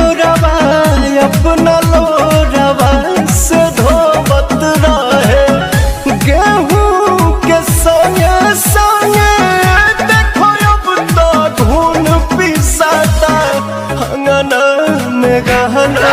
लोरवा अपना लोरवा से धोवत रहे। गेहूं के संगे संगे देखो अब तो धुन पिसाता, अंगना में गहना